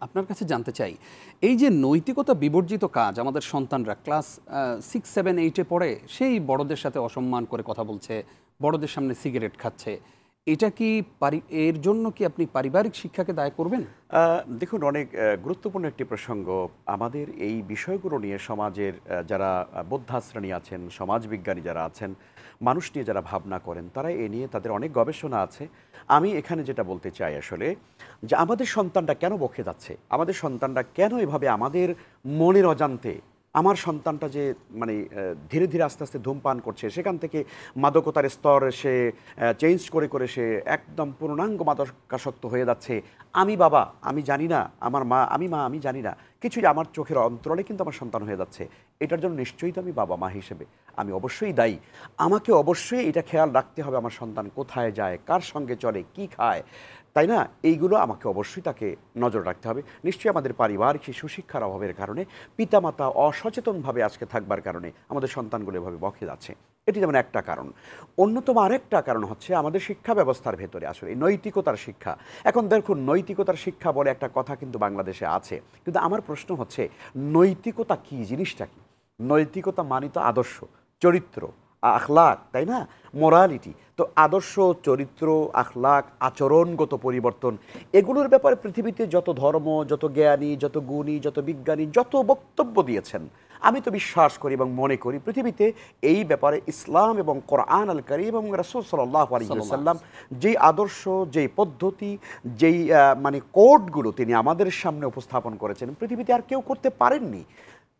আপনার কাছে জানতে চাই, এই যে নৈতিকতা বিবর্জিত কাজ আমাদের সন্তানরা ক্লাস 6, 7, 8-এ পড়ে সেই বড়দের সাথে অসম্মান করে কথা বলছে, বড়দের সামনে সিগারেট খাচ্ছে, এটা কি এর জন্য কি আপনি পারিবারিক শিক্ষাকে দায় করবেন? দেখুন, অনেক গুরুত্বপূর্ণ একটি প্রসঙ্গ। আমাদের এই বিষয়গুলো নিয়ে সমাজের যারা বোদ্ধা শ্রেণী আছেন, সমাজবিজ্ঞানী যারা আছেন, মানুষ নিয়ে যারা ভাবনা করেন, তারা এ নিয়ে তাদের অনেক গবেষণা আছে। আমি এখানে যেটা বলতে চাই আসলে, যে আমাদের সন্তানটা কেন বকে যাচ্ছে, আমাদের সন্তানটা কেন এভাবে আমাদের মনের অজান্তে, আমার সন্তানটা যে মানে ধীরে ধীরে আস্তে আস্তে ধূমপান করছে, সেখান থেকে মাদকতার স্তর সে চেঞ্জ করে করে সে একদম পূর্ণাঙ্গ মাদকাসক্ত হয়ে যাচ্ছে। আমি বাবা আমি জানি না, আমার মা আমি জানি না, কিছুই আমার চোখের অন্তরালে কিন্তু আমার সন্তান হয়ে যাচ্ছে। এটার জন্য নিশ্চয়ই তো আমি বাবা মা হিসেবে আমি অবশ্যই দায়ী। আমাকে অবশ্যই এটা খেয়াল রাখতে হবে, আমার সন্তান কোথায় যায়, কার সঙ্গে চলে, কি খায়, তাই না? এইগুলো আমাকে অবশ্যই তাকে নজর রাখতে হবে। নিশ্চয়ই আমাদের পারিবারিক সেই সুশিক্ষার অভাবের কারণে, পিতামাতা অসচেতনভাবে আজকে থাকবার কারণে আমাদের সন্তানগুলো এভাবে বকে যাচ্ছে। এটি যেমন একটা কারণ। অন্যতম আরেকটা কারণ হচ্ছে আমাদের শিক্ষা ব্যবস্থার ভেতরে আসলে নৈতিকতার শিক্ষা। এখন দেখুন, নৈতিকতার শিক্ষা বলে একটা কথা কিন্তু বাংলাদেশে আছে, কিন্তু আমার প্রশ্ন হচ্ছে নৈতিকতা কি জিনিসটা কি? নৈতিকতা মানে তো আদর্শ, চরিত্র, আখলাক, তাই না? মোরালিটি। তো আদর্শ, চরিত্র, আখলাক, আচরণগত পরিবর্তন, এগুলোর ব্যাপারে পৃথিবীতে যত ধর্ম, যত জ্ঞানী, যত গুণী, যত বিজ্ঞানী যত বক্তব্য দিয়েছেন, আমি তো বিশ্বাস করি এবং মনে করি পৃথিবীতে এই ব্যাপারে ইসলাম এবং কোরআন আল কারীম এবং রাসূল সাল্লাল্লাহু আলাইহি ওয়াসাল্লাম যেই আদর্শ, যেই পদ্ধতি, যেই মানে কোডগুলো তিনি আমাদের সামনে উপস্থাপন করেছেন, পৃথিবীতে আর কেউ করতে পারেননি।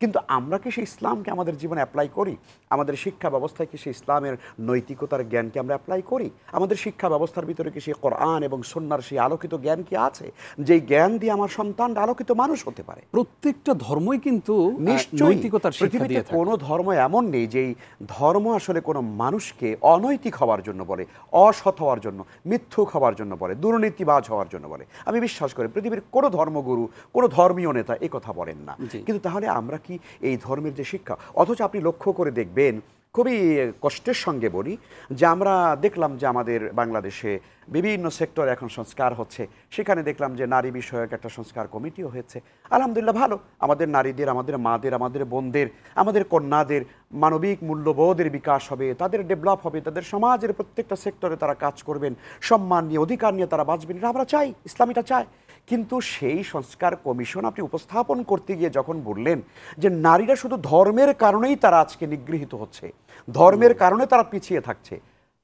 কিন্তু আমরা কি সেই ইসলামকে আমাদের জীবনে অ্যাপ্লাই করি? আমাদের শিক্ষা ব্যবস্থায় কি সেই ইসলামের নৈতিকতার জ্ঞানকে আমরা অ্যাপ্লাই করি? আমাদের শিক্ষা ব্যবস্থার ভিতরে কি সেই কোরআন এবং সুন্নাহর সেই আলোকিত জ্ঞান কি আছে, যেই জ্ঞান দিয়ে আমার সন্তান আলোকিত মানুষ হতে পারে? প্রত্যেকটা ধর্মই কিন্তু নিশ্চয়ই নৈতিকতার শিক্ষা পৃথিবীতে দিয়ে থাকে। কোনো ধর্ম এমন নেই যেই ধর্ম আসলে কোনো মানুষকে অনৈতিক হওয়ার জন্য বলে, অসৎ হওয়ার জন্য, মিথ্যুক হওয়ার জন্য বলে, দুর্নীতিবাজ হওয়ার জন্য বলে। আমি বিশ্বাস করি পৃথিবীর কোনো ধর্মগুরু, কোনো ধর্মীয় নেতা এ কথা বলেন না। কিন্তু তাহলে আমরা কি এই ধর্মের যে শিক্ষা, অথচ আপনি লক্ষ্য করে দেখবেন, খুবই কষ্টের সঙ্গে বলি, যে আমরা দেখলাম যে আমাদের বাংলাদেশে বিভিন্ন সেক্টরে এখন সংস্কার হচ্ছে। সেখানে দেখলাম যে নারী বিষয়ক একটা সংস্কার কমিটিও হয়েছে। আলহামদুলিল্লাহ, ভালো। আমাদের নারীদের, আমাদের মাদের, আমাদের বোনদের, আমাদের কন্যাদের মানবিক মূল্যবোধের বিকাশ হবে, তাদের ডেভেলপ হবে, তাদের সমাজের প্রত্যেকটা সেক্টরে তারা কাজ করবেন, সম্মান নিয়ে, অধিকার নিয়ে তারা বাঁচবেন, এটা আমরা চাই, ইসলামীটা চায়। কিন্তু সেই সংস্কার কমিশন আপনি উপস্থাপন করতে গিয়ে যখন বললেন যে নারীরা শুধু ধর্মের কারণেই তারা আজকে নিগৃহীত হচ্ছে, ধর্মের কারণে তারা পিছিয়ে থাকছে,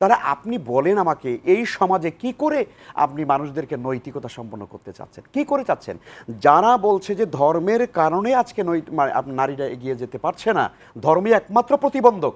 তাহলে আপনি বলেন আমাকে, এই সমাজে কি করে আপনি মানুষদেরকে নৈতিকতা সম্পন্ন করতে চাচ্ছেন? কি করে চাচ্ছেন? যারা বলছে যে ধর্মের কারণে আজকে নারীরা এগিয়ে যেতে পারছে না, ধর্মই একমাত্র প্রতিবন্ধক,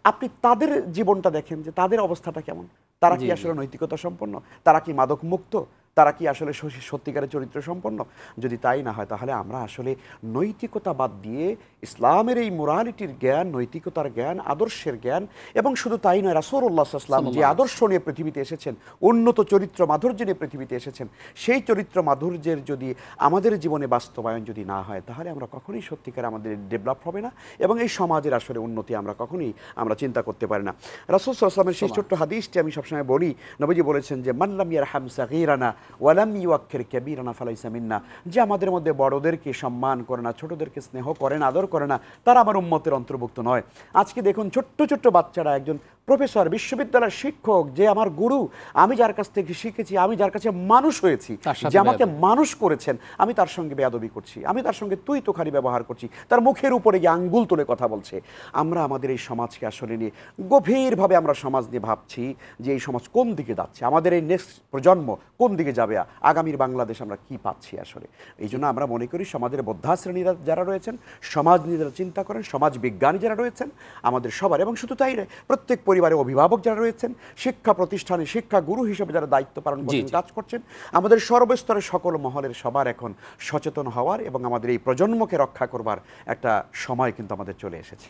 আপনি তাদের জীবনটা দেখেন যে তাদের অবস্থাটা কেমন। তারা কি আসলে নৈতিকতা সম্পন্ন? তারা কি মাদক মুক্ত? তারা কি আসলে সত্যিকারের চরিত্র সম্পন্ন? যদি তাই না হয়, তাহলে আমরা আসলে নৈতিকতা বাদ দিয়ে ইসলামের এই মোরালিটির জ্ঞান, নৈতিকতার জ্ঞান, আদর্শের জ্ঞান, এবং শুধু তাই নয়, রাসূলুল্লাহ সাল্লাল্লাহু আলাইহি ওয়াসাল্লাম যে আদর্শ নিয়ে পৃথিবীতে এসেছেন, উন্নত চরিত্র মাধুর্য নিয়ে পৃথিবীতে এসেছেন, সেই চরিত্র মাধুর্যের যদি আমাদের জীবনে বাস্তবায়ন যদি না হয়, তাহলে আমরা কখনোই সত্যিকার আমাদের ডেভেলপ হবে না, এবং এই সমাজের আসলে উন্নতি আমরা কখনোই চিন্তা করতে পারি না। রাসূল সাল্লাল্লাহু আলাইহি ওয়াসাল্লামের সেই ছোট্ট হাদিসটি আমি সবসময় বলি, নবীজি বলেছেন যে মান লাম ইয়ারহাম সাগীরানা ওয়ালাম ইউয়াক্কির কাবীরানা ফালাইসা মিন্না, যে আমাদের মধ্যে বড়দেরকে সম্মান করে না, ছোটদেরকে স্নেহ করে না, আদর করে না, তারা আমার উম্মতের অন্তর্ভুক্ত নয়। আজকে দেখুন ছোট্ট ছোট্ট বাচ্চারা, একজন প্রফেসর, বিশ্ববিদ্যালয়ের শিক্ষক, যে আমার গুরু, আমি যার কাছ থেকে শিখেছি, আমি যার কাছে মানুষ হয়েছি, যে আমাকে মানুষ করেছেন, আমি তার সঙ্গে বেয়াদবি করছি, আমি তার সঙ্গে তুই তোখারি ব্যবহার করছি, তার মুখের উপরে গিয়ে আঙ্গুল তুলে কথা বলছে। আমরা আমাদের এই সমাজকে আসলে নিয়ে গভীরভাবে আমরা সমাজ নিয়ে ভাবছি যে এই সমাজ কোন দিকে যাচ্ছে, আমাদের এই নেক্সট প্রজন্ম কোন দিকে যাবে, আগামীর বাংলাদেশ আমরা কি পাচ্ছি আসলে। এই জন্য আমরা মনে করি সমাজের বোদ্ধা শ্রেণীরা যারা রয়েছেন, সমাজ নিয়ে যারা চিন্তা করেন, সমাজ বিজ্ঞানী যারা রয়েছেন, আমাদের সবার, এবং শুধু তাই নয়, প্রত্যেক পরিবারে অভিভাবক যারা রয়েছেন, শিক্ষা প্রতিষ্ঠানে শিক্ষা গুরু হিসেবে যারা দায়িত্ব পালন করছেন, কাজ করছেন, আমাদের সর্বস্তরের সকল মহলের সবার এখন সচেতন হওয়ার এবং আমাদের এই প্রজন্মকে রক্ষা করবার একটা সময় কিন্তু আমাদের চলে এসেছে।